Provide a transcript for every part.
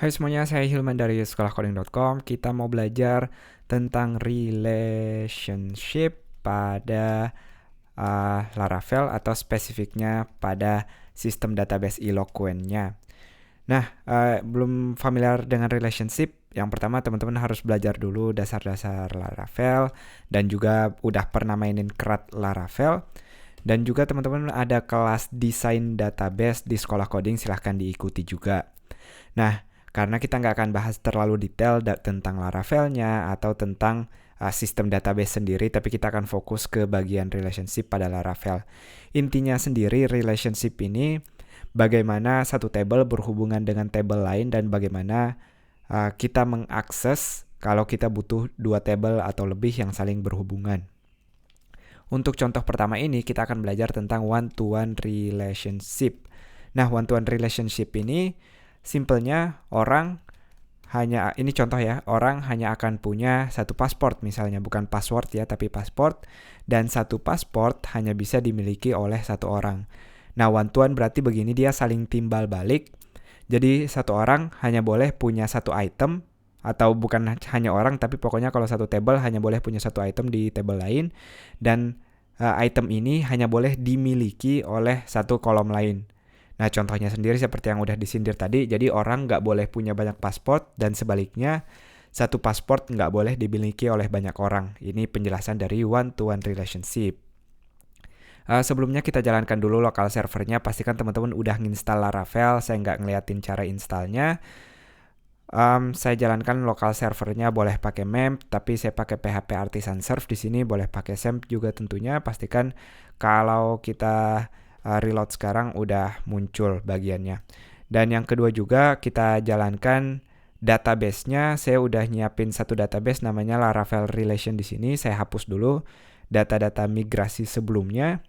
Hai semuanya, saya Hilman dari sekolahcoding.com. Kita mau belajar tentang relationship pada Laravel atau spesifiknya pada sistem database Eloquent-nya. Nah, belum familiar dengan relationship, yang pertama teman-teman harus belajar dulu dasar-dasar Laravel dan juga udah pernah mainin CRUD Laravel. Dan juga teman-teman ada kelas desain database di sekolah coding, silahkan diikuti juga. Nah, karena kita nggak akan bahas terlalu detail tentang Laravelnya atau tentang sistem database sendiri, tapi kita akan fokus ke bagian relationship pada Laravel. Intinya sendiri, relationship ini bagaimana satu table berhubungan dengan table lain dan bagaimana kita mengakses kalau kita butuh dua table atau lebih yang saling berhubungan. Untuk contoh pertama ini, kita akan belajar tentang one-to-one relationship. Nah, one-to-one relationship ini simpelnya ini contoh ya, orang hanya akan punya satu pasport misalnya, bukan password ya, tapi pasport, dan satu pasport hanya bisa dimiliki oleh satu orang. Nah, one-to-one berarti begini, dia saling timbal balik. Jadi satu orang hanya boleh punya satu item, atau bukan hanya orang, tapi pokoknya kalau satu table hanya boleh punya satu item di table lain, dan item ini hanya boleh dimiliki oleh satu kolom lain. Nah, contohnya sendiri seperti yang udah disindir tadi, jadi orang nggak boleh punya banyak pasport, dan sebaliknya, satu pasport nggak boleh dimiliki oleh banyak orang. Ini penjelasan dari one-to-one relationship. Sebelumnya kita jalankan dulu lokal servernya, pastikan teman-teman udah nginstal Laravel, saya nggak ngeliatin cara installnya. Saya jalankan lokal servernya, boleh pakai memp, tapi saya pakai PHP Artisan Serve di sini, boleh pakai semp juga tentunya. Pastikan kalau kita reload sekarang udah muncul bagiannya. Dan yang kedua juga kita jalankan database-nya. Saya udah nyiapin satu database namanya Laravel Relation di sini. Saya hapus dulu data-data migrasi sebelumnya.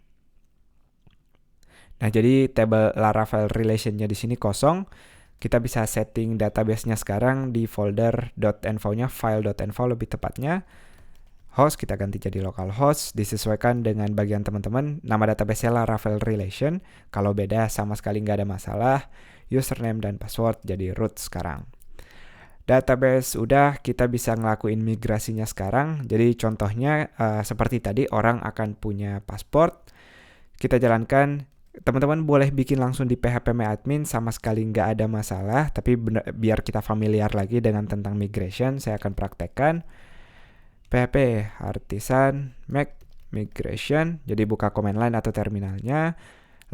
Nah, jadi table Laravel Relation-nya di sini kosong. Kita bisa setting database-nya sekarang di folder .env-nya, file.env lebih tepatnya. Host kita ganti jadi localhost, disesuaikan dengan bagian teman-teman. Nama database-nya Laravel Relation. Kalau beda sama sekali nggak ada masalah. Username dan password jadi root sekarang. Database udah, kita bisa ngelakuin migrasinya sekarang. Jadi contohnya seperti tadi, orang akan punya pasport. Kita jalankan. Teman-teman boleh bikin langsung di php-admin, sama sekali nggak ada masalah, tapi biar kita familiar lagi dengan tentang migration, saya akan praktekkan php artisan make migration. Jadi buka command line atau terminalnya,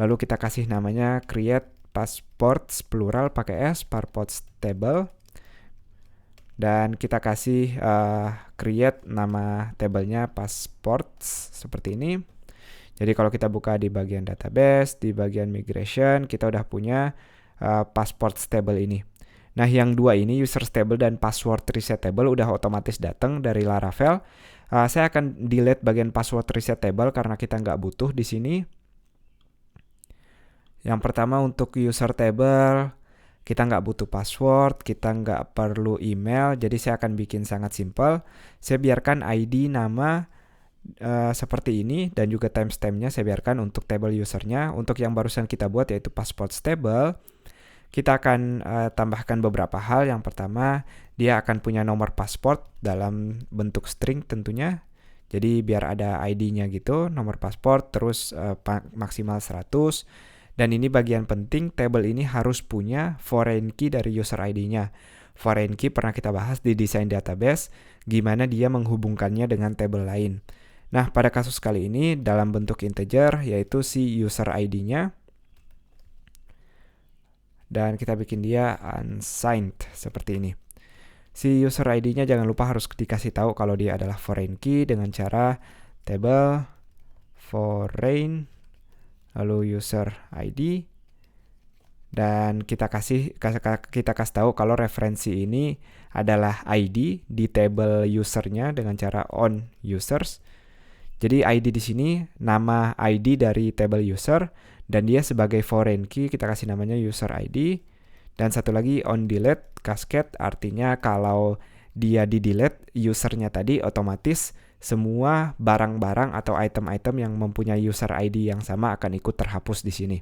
lalu kita kasih namanya create passports plural pakai s, passports table, dan kita kasih create nama tablenya passports seperti ini. Jadi kalau kita buka di bagian database, di bagian migration, kita udah punya passport table ini. Nah, yang dua ini, user table dan password reset table, udah otomatis datang dari Laravel. Saya akan delete bagian password reset table karena kita nggak butuh di sini. Yang pertama untuk user table, kita nggak butuh password, kita nggak perlu email, jadi saya akan bikin sangat simple. Saya biarkan ID, nama, seperti ini, dan juga timestamp-nya saya biarkan untuk table usernya. Untuk yang barusan kita buat yaitu passport table, kita akan tambahkan beberapa hal. Yang pertama, dia akan punya nomor pasport dalam bentuk string tentunya. Jadi biar ada ID-nya gitu, nomor pasport, terus maksimal 100. Dan ini bagian penting, table ini harus punya foreign key dari user ID-nya. Foreign key pernah kita bahas di desain database, gimana dia menghubungkannya dengan table lain. Nah, pada kasus kali ini dalam bentuk integer, yaitu si user ID-nya. Dan kita bikin dia unsigned, seperti ini. Si user ID-nya jangan lupa harus dikasih tahu kalau dia adalah foreign key dengan cara table foreign, lalu user ID. Dan kita kasih tahu kalau referensi ini adalah ID di table usernya dengan cara on users. Jadi ID di sini nama ID dari table user, dan dia sebagai foreign key kita kasih namanya user ID. Dan satu lagi on delete cascade, artinya kalau dia di delete usernya tadi, otomatis semua barang-barang atau item-item yang mempunyai user ID yang sama akan ikut terhapus di sini.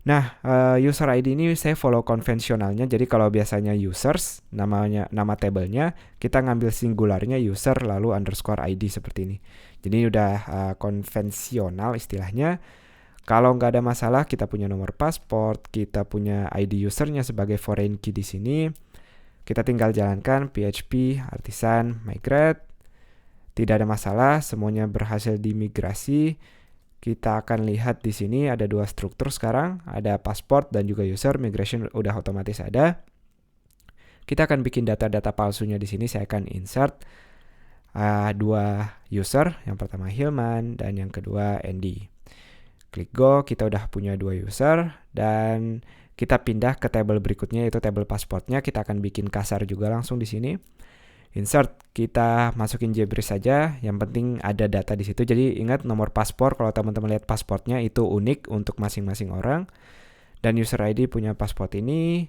Nah, user ID ini saya follow konvensionalnya. Jadi kalau biasanya users, nama tabelnya, kita ngambil singularnya user lalu underscore ID seperti ini. Jadi ini udah konvensional istilahnya. Kalau nggak ada masalah, kita punya nomor pasport, kita punya ID usernya sebagai foreign key di sini. Kita tinggal jalankan PHP artisan migrate. Tidak ada masalah, semuanya berhasil dimigrasi. Kita akan lihat di sini ada dua struktur sekarang, ada pasport dan juga user. Migration udah otomatis ada. Kita akan bikin data-data palsunya di sini. Saya akan insert dua user, yang pertama Hilman dan yang kedua Andy. Klik go, kita udah punya dua user dan kita pindah ke table berikutnya yaitu table pasportnya. Kita akan bikin kasar juga langsung di sini. Insert, kita masukin JBrush saja, yang penting ada data di situ. Jadi ingat nomor paspor, kalau teman-teman lihat pasportnya itu unik untuk masing-masing orang. Dan user ID punya pasport ini,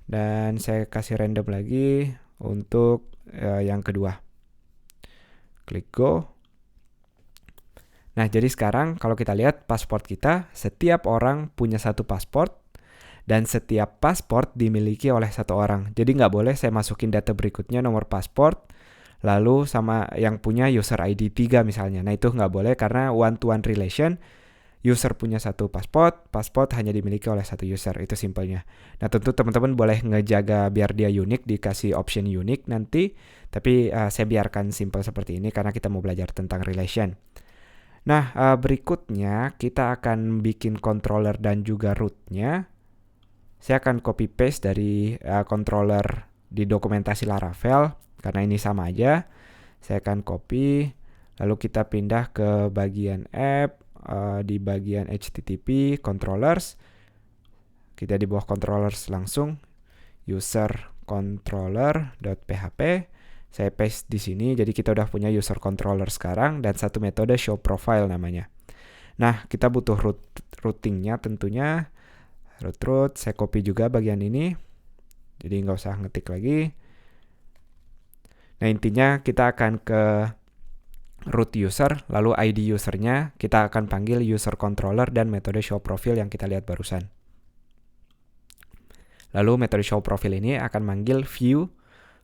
dan saya kasih random lagi untuk yang kedua. Klik go. Nah, jadi sekarang kalau kita lihat pasport kita, setiap orang punya satu pasport, dan setiap pasport dimiliki oleh satu orang. Jadi nggak boleh saya masukin data berikutnya nomor pasport, lalu sama yang punya user ID 3 misalnya. Nah itu nggak boleh karena one-to-one relation, user punya satu pasport, pasport hanya dimiliki oleh satu user, itu simpelnya. Nah tentu teman-teman boleh ngejaga biar dia unik, dikasih option unik nanti, tapi saya biarkan simple seperti ini karena kita mau belajar tentang relation. Nah berikutnya kita akan bikin controller dan juga rootnya. Saya akan copy paste dari controller di dokumentasi Laravel karena ini sama aja. Saya akan copy, lalu kita pindah ke bagian app, di bagian HTTP controllers. Kita di bawah controllers langsung user controller.php. Saya paste di sini, jadi kita udah punya user controller sekarang dan satu metode show profile namanya. Nah, kita butuh routingnya tentunya. Root, saya copy juga bagian ini. Jadi nggak usah ngetik lagi. Nah intinya kita akan ke root user, lalu ID usernya kita akan panggil user controller dan metode show profile yang kita lihat barusan. Lalu metode show profile ini akan manggil view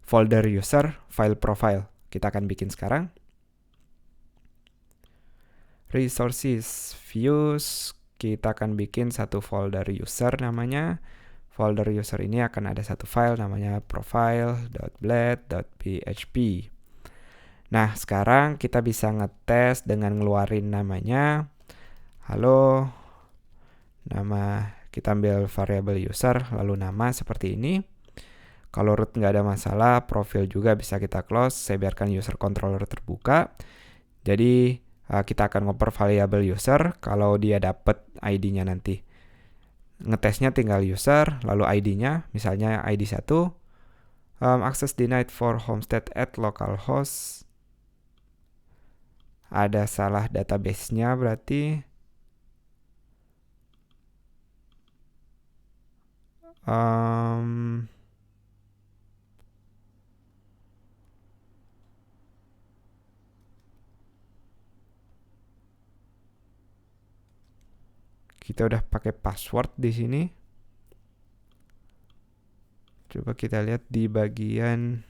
folder user file profile. Kita akan bikin sekarang. Resources views, kita akan bikin satu folder user namanya. Folder user ini akan ada satu file namanya profile.blade.php. Nah, sekarang kita bisa ngetes dengan ngeluarin namanya. Halo, nama kita ambil variable user, lalu nama seperti ini. Kalau root nggak ada masalah, profil juga bisa kita close. Saya biarkan user controller terbuka. Jadi kita akan ngoper variable user kalau dia dapat ID-nya nanti. Ngetesnya tinggal user, lalu ID-nya, misalnya ID 1, access denied for homestead at localhost. Ada salah database-nya berarti. Kita udah pakai password di sini. Coba kita lihat di bagian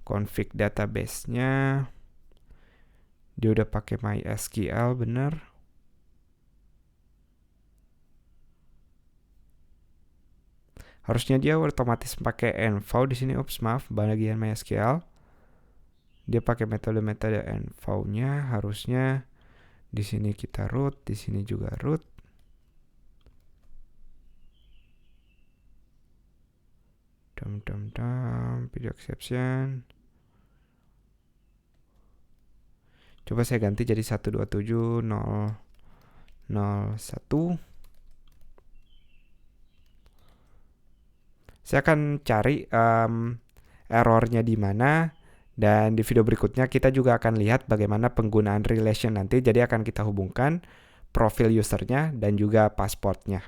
config database-nya. Dia udah pakai MySQL, bener. Harusnya dia otomatis pakai env di sini. Ups, maaf, bagian MySQL. Dia pakai metode-metode env-nya. Harusnya di sini kita root, di sini juga root. Video exception. Coba saya ganti jadi 127.0.0.1. Saya akan cari errornya di mana, dan di video berikutnya kita juga akan lihat bagaimana penggunaan relation nanti. Jadi akan kita hubungkan profil usernya dan juga pasportnya.